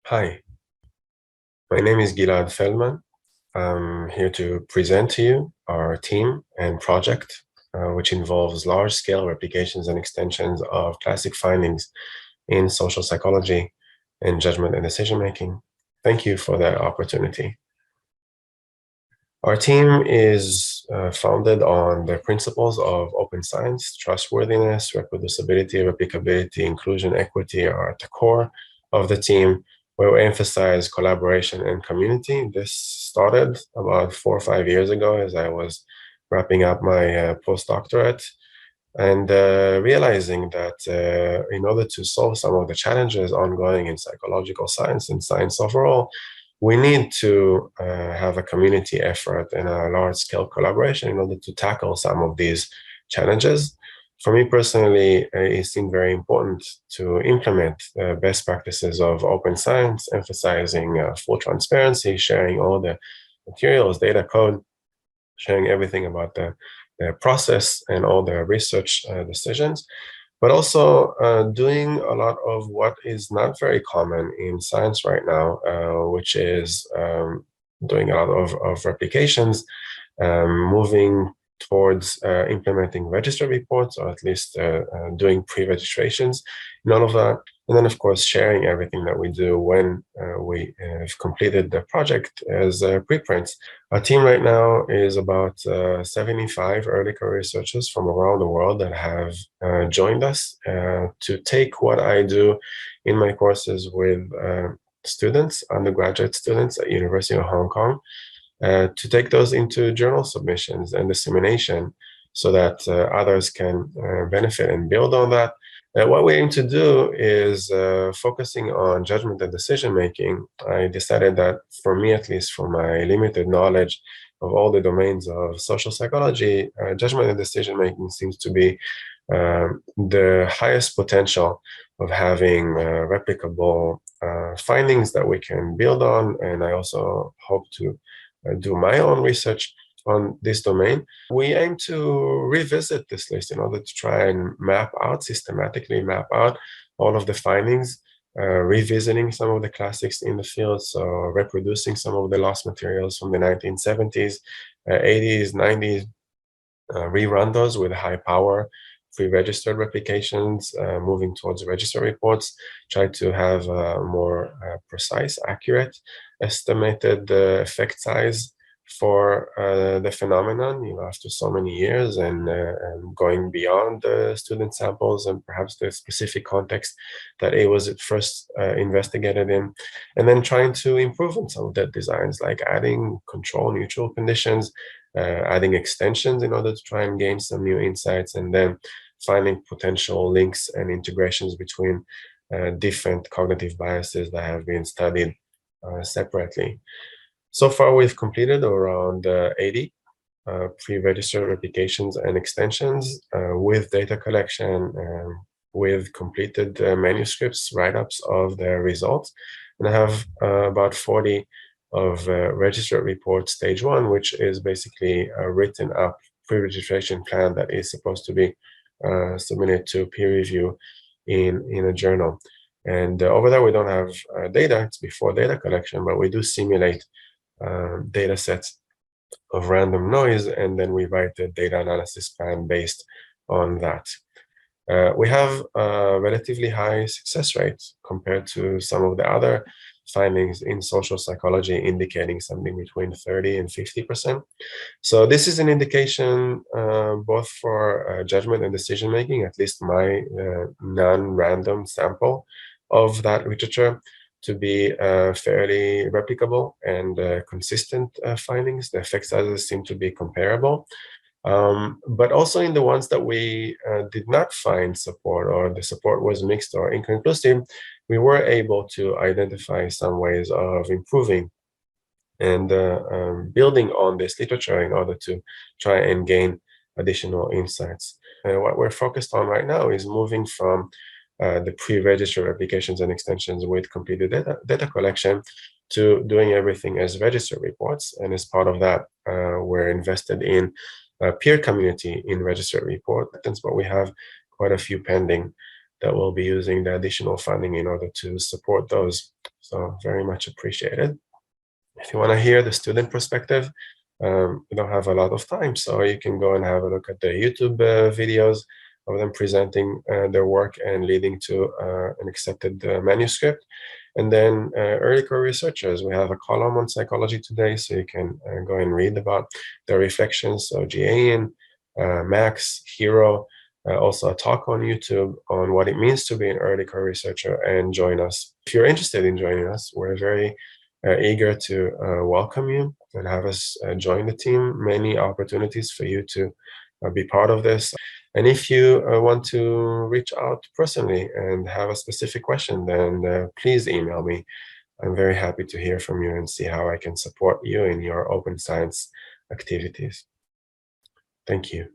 Hi, my name is Gilad Feldman. I'm here to present to you our team and project, which involves large-scale replications and extensions of classic findings in social psychology and judgment and decision-making. Thank you for that opportunity. Our team is founded on the principles of open science. Trustworthiness, reproducibility, replicability, inclusion, equity are at the core of the team, where we emphasize collaboration and community. This started about 4 or 5 years ago as I was wrapping up my postdoctorate and realizing that in order to solve some of the challenges ongoing in psychological science and science overall, we need to have a community effort and a large-scale collaboration in order to tackle some of these challenges. For me personally, it seemed very important to implement best practices of open science, emphasizing full transparency, sharing all the materials, data, code, sharing everything about the process and all the research decisions, but also doing a lot of what is not very common in science right now, which is doing a lot of replications, moving towards implementing register reports, or at least doing pre-registrations and all of that. And then, of course, sharing everything that we do when we have completed the project as preprints. Our team right now is about 75 Earlical researchers from around the world that have joined us to take what I do in my courses with students, undergraduate students at University of Hong Kong, to take those into journal submissions and dissemination so that others can benefit and build on that. What we aim to do is focusing on judgment and decision making. I decided that for me, at least for my limited knowledge of all the domains of social psychology, judgment and decision making seems to be the highest potential of having replicable findings that we can build on. And I also hope to do my own research on this domain. We aim to revisit this list in order to try and systematically map out all of the findings, revisiting some of the classics in the field, so reproducing some of the lost materials from the 1970s, 80s, 90s, rerun those with high power, pre-registered replications, moving towards register reports, try to have a more precise, accurate, estimated effect size for the phenomenon, after so many years and going beyond the student samples and perhaps the specific context that it was at first investigated in, and then trying to improve on some of the designs, like adding control neutral conditions, adding extensions in order to try and gain some new insights, and then finding potential links and integrations between different cognitive biases that have been studied separately. So far, we've completed around 80 pre-registered replications and extensions with data collection, with completed manuscripts, write-ups of the results. And I have about 40 of registered report stage 1, which is basically a written up pre-registration plan that is supposed to be submitted to peer review in a journal. And over there, we don't have data. It's before data collection, but we do simulate data sets of random noise, and then we write a data analysis plan based on that. We have a relatively high success rate compared to some of the other findings in social psychology, indicating something between 30 and 50%. So this is an indication both for judgment and decision making, at least my non-random sample of that literature, to be fairly replicable and consistent findings. The effect sizes seem to be comparable. But also in the ones that we did not find support, or the support was mixed or inconclusive, we were able to identify some ways of improving and building on this literature in order to try and gain additional insights. What we're focused on right now is moving from the pre-registered applications and extensions with completed data collection to doing everything as register reports. And as part of that, we're invested in a peer community in registered report. But we have quite a few pending that will be using the additional funding in order to support those. So very much appreciated. If you want to hear the student perspective, we don't have a lot of time, so you can go and have a look at the YouTube videos of them presenting their work and leading to an accepted manuscript. And then Earlical researchers, we have a column on psychology today, so you can go and read about their reflections. So Jiayin, Max, Hero, also a talk on YouTube on what it means to be an Earlical researcher, and join us. If you're interested in joining us, we're very eager to welcome you and have us join the team. Many opportunities for you to be part of this. And if you want to reach out personally and have a specific question, then please email me. I'm very happy to hear from you and see how I can support you in your open science activities. Thank you.